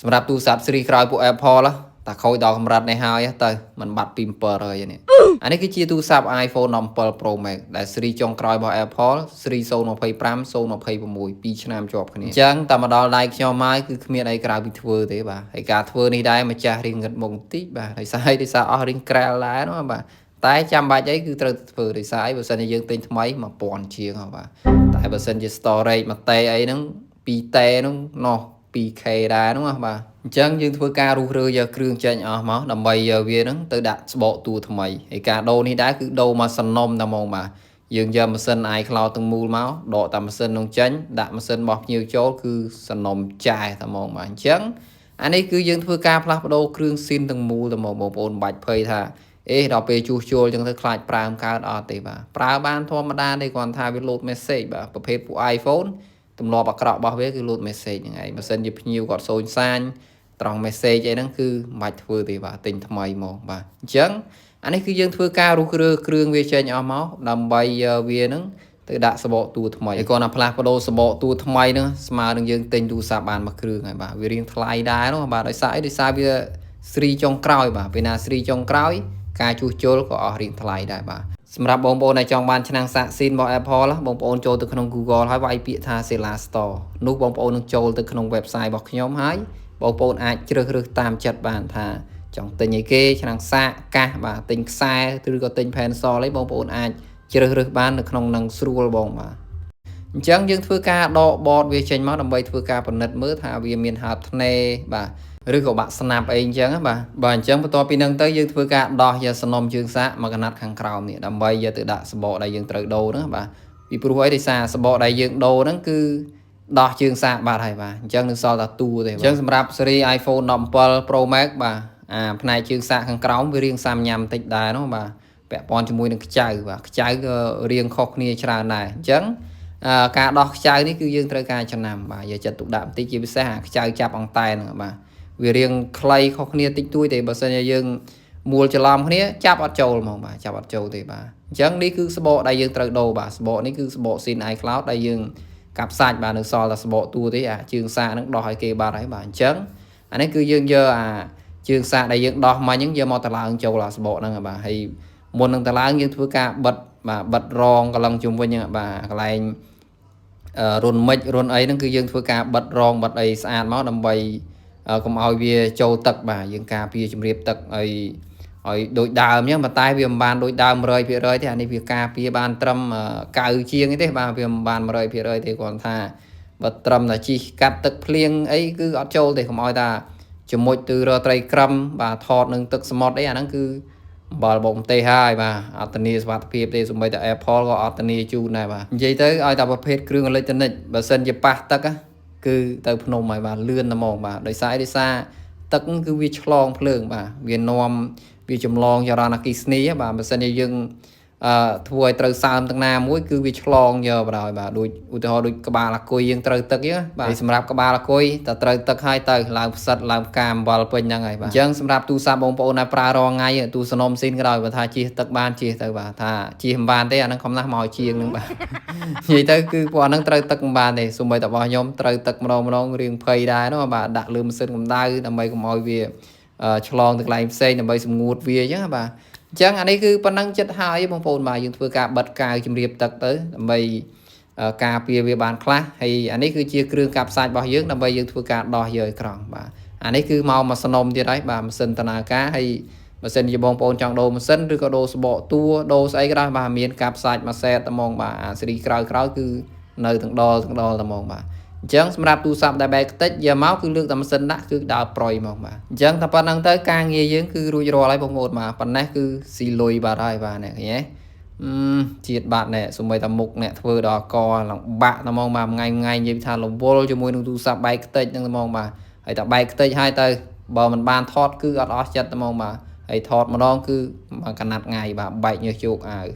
សម្រាប់ទូរស័ព្ទស៊េរីក្រោយពួក Apple តែខូចដល់កម្រិតនេះហើយទៅมันបាត់ពី700នេះអានេះគឺជាទូរស័ព្ទ iPhone 17 Pro Max ដែលស៊េរីចុងក្រោយរបស់ Apple ស៊េរី025 026 2ឆ្នាំជាប់គ្នាអញ្ចឹងតែមកដល់ដៃខ្ញុំហើយគឺគ្មានអីក្រៅពីធ្វើទេបាទហើយការធ្វើនេះដែរម្ចាស់រៀងងឹតមុខបន្តិចបាទដោយសារអស់រៀងក្រែលដែរនោះបាទតែចាំបាច់អីគឺត្រូវធ្វើដោយសារអីបើសិនជាយើងទិញថ្មី1000ជាងហ៎បាទតែបើសិនជា storage 1 តេអីហ្នឹង2 តេហ្នឹងណោះ 2K ដែរហ្នឹងបាទអញ្ចឹងយើងធ្វើការរុះរើយកគ្រឿងចេញអស់មកដើម្បីយកវាហ្នឹងទៅដាក់ស្បកតួថ្មីហើយការដូរនេះដែរគឺដូរមកសំណុំតែហ្មងបាទយើងយកម៉ាស៊ីន iCloud ទាំងមូលមកដកតែម៉ាស៊ីននោះចេញដាក់ម៉ាស៊ីនរបស់ភ្ញៀវចូលគឺសំណុំចាស់តែហ្មងបាទអញ្ចឹងអានេះគឺយើងធ្វើការផ្លាស់ប្ដូរគ្រឿងស៊ីនទាំងមូលតែហ្មងបងប្អូនមិនបាច់ភ័យថាដល់ពេលជួសជុលអញ្ចឹងទៅខ្លាចប្រើកើតអត់ទេបាទប្រើបានធម្មតាទេគ្រាន់ថាវា load message បាទប្រភេទពួក iPhone ទម្លាប់អាក្រក់របស់វាគឺ load message ហ្នឹងឯងបើសិនជាភ្ញៀវគាត់សូនសាញត្រង់ message អីហ្នឹងគឺមិនបាច់ធ្វើទេបាទទិញថ្មីមកបាទអញ្ចឹងអានេះគឺយើងធ្វើការរុះរើគ្រឿងវាចេញអស់មកដើម្បីវាហ្នឹងទៅដាក់សបកតួថ្មីហើយគាត់ណាផ្លាស់ប្ដូរសបកតួថ្មីហ្នឹងស្មើនឹងយើងទិញទូរស័ព្ទបានមួយគ្រឿងហើយបាទវារៀងថ្លៃដែរនោះបាទដោយសារវាស៊េរីចុងក្រោយបាទពេលណាស៊េរីចុងក្រោយការជួសជុលក៏អស់រៀងថ្លៃដែរបាទសម្រាប់បងប្អូនដែលចង់បានឆ្នាំងសាកស៊ីនរបស់ Apple បងប្អូនចូលទៅក្នុង Google ហើយវាយពាក្យថា Sela Store នោះបងប្អូននឹងចូលទៅក្នុង website របស់ខ្ញុំហើយបងប្អូនអាចជ្រើសរើសតាមចិត្តបានថាចង់ទិញអីគេឆ្នាំងសាកកាសបាទទិញខ្សែឬក៏ទិញ pencil អីបងប្អូនអាចជ្រើសរើសបាននៅក្នុងនឹងស្រួលបងបាទអញ្ចឹងយើងធ្វើការដកបតវាចេញមកដើម្បីធ្វើការពិនិត្យមើលថាវាមានហើបធ្នេបាទឬក៏បាក់ស្នាប់អីអញ្ចឹងបាទអញ្ចឹងបន្ទាប់ពីហ្នឹងទៅយើងធ្វើការដោះយកសំណុំជើងសាកមកកណាត់ខាងក្រោមនេះដើម្បីយកទៅដាក់សបកដែលយើងត្រូវដូរហ្នឹងបាទពីព្រោះអីដោយសារសបកដែលយើងដូរហ្នឹងគឺដោះជើងសាកបាត់ហើយបាទអញ្ចឹងនឹងសល់តែតួទេអញ្ចឹងសម្រាប់ស៊េរី iPhone 17 Pro Max បាទផ្នែកជើងសាកខាងក្រោមវារៀងសាមញ៉ាំបន្តិចដែរនោះបាទពាក់ព័ន្ធជាមួយនឹងខ្ចៅបាទខ្ចៅក៏រៀងខុសគ្នាច្រើនដែរអញ្ចឹងការដោះខ្ចៅនេះគឺយើងត្រូវការចំណាំបាទយកចិត្តទុកដាក់បន្តិចជាពិសេសអាខ្ចៅចាប់អង្តែនហ្នឹងបាទវារៀងខ្លីខុសគ្នាតិចតួចទេបើសិនជាយើងមួលច្រឡំគ្នាចាប់អត់ចូលហ្មងបាទចាប់អត់ចូលទេបាទអញ្ចឹងនេះគឺស្បកដែលយើងត្រូវដូរបាទស្បកនេះគឺស្បក SIM iCloud ដែលយើងកាប់សាច់បាទនៅសល់តែស្បកតួទេអាជើងសាកហ្នឹងដោះឲ្យគេបាត់ហើយបាទអញ្ចឹងអានេះគឺយើងយកអាជើងសាកដែលយើងដោះមកហ្នឹងយកមកតឡើងចូលអាស្បកហ្នឹងបាទហើយមុននឹងតឡើងយើងធ្វើការបិទបាទបិទរងកន្លងជុំវិញហ្នឹងបាទកន្លែងរុនមិចរុនអីហ្នឹងគឺយើងធ្វើការបិទរងបិទអីស្អាតមកដើម្បីកុំឲ្យវាចូលទឹកបាទយើងការពារជំរាបទឹកឲ្យដូចដើមអញ្ចឹងប៉ុន្តែវាមិនបានដូចដើម 100% ទេអានេះវាការពារបានត្រឹម90ជាងទេបាទវាមិនបាន 100% ទេគ្រាន់ថាបើត្រឹមតែជីកាត់ទឹកភ្លៀងអីគឺអត់ចូលទេកុំឲ្យថាជាមួយទៅរកត្រីក្រឹមបាទថតនឹងទឹកសមុទ្រអីអាហ្នឹងគឺអំបិលបុកទេហើយបាទអត់ធានាសុវត្ថិភាពទេសូម្បីតែ Apple ក៏អត់ធានាជូនដែរបាទនិយាយទៅឲ្យតែប្រភេទគ្រឿងអេឡិចត្រូនិកបើសិនជាប៉ះទឹកគឺទៅភ្នំហើយបាទលឿនតែហ្មងបាទដោយសារទឹកគឺវាឆ្លងភ្លើងបាទវានាំវាចម្លងចរន្តអគ្គិសនីបាទបើសិនជាយើងធ្វើឲ្យត្រូវសើមទាំងណាមួយគឺវាឆ្លងយកបណ្ដោយបាទដូចឧទាហរណ៍ដូចក្បាលអាគុយយើងត្រូវទឹកអញ្ចឹងបាទសម្រាប់ក្បាលអាគុយតែត្រូវទឹកហើយទៅឡើងផ្សិតឡើងផ្កាអំបិលពេញហ្នឹងហើយបាទអញ្ចឹងសម្រាប់ទូរស័ព្ទបងប្អូនដែលប្រើរាល់ថ្ងៃទូសនំស៊ីនក៏ដោយបើថាជិះទឹកបានជិះទៅបាទថាជិះមិនបានទេអាហ្នឹងខំណាស់មកជាងហ្នឹងបាទនិយាយទៅគឺពួកអាហ្នឹងត្រូវទឹកមិនបានទេសូម្បីតែរបស់ខ្ញុំត្រូវទឹកម្ដងរៀងភ័យដែរនោះបាទដាក់លើម៉ាស៊ីនកម្ដៅដើម្បីកុំឲ្យវាឆ្លងទៅកន្លែងផ្សេងដើម្បីសម្ងួតវាអញ្ចឹងបាទអញ្ចឹងអានេះគឺប៉ុណ្ណឹងចិត្តហើយបងប្អូនបាទយើងធ្វើការបិទកាវជំរាបទឹកទៅដើម្បីការពារវាបានខ្លះហើយអានេះគឺជាគ្រឿងកាប់សាច់របស់យើងដើម្បីយើងធ្វើការដោះយកឲ្យក្រង់បាទអានេះគឺមកមួយសំណុំទៀតហើយបាទម៉ាស៊ីនតនាការហើយបើសិនជាបងប្អូនចង់ដូរម៉ាស៊ីនឬក៏ដូរសបកតួដូរស្អីក៏ដោយបាទមានកាប់សាច់មួយសេតតែហ្មងបាទអាស៊េរីក្រោយគឺនៅទាំងដលតែហ្មងបាទអញ្ចឹងសម្រាប់ទូរស័ព្ទដែលបែកខ្ទេចយកមកគឺលើកតែម៉ាស៊ីនដាក់គឺដើរប្រយមកបាទអញ្ចឹងតែប៉ុណ្្នឹងទៅការងារយើងគឺរួចរាល់ហើយបងប្អូនបាទប៉ុណ្ណេះគឺស៊ីលុយបាត់ហើយបាទអ្នកឃើញទេជាតិបាត់ណែសូម្បីតែមុខអ្នកធ្វើដល់កលំបាក់តែហ្មងបាទថ្ងៃនិយាយថារវល់ជាមួយនឹងទូរស័ព្ទបែកខ្ទេចហ្នឹងតែហ្មងបាទហើយតែបែកខ្ទេចហើយទៅបើមិនបានថតគឺអត់អស់ចិត្តតែហ្មងបាទហើយថតម្ដងគឺកណាត់ថ្ងៃបាទបែកញើសជោគអាវ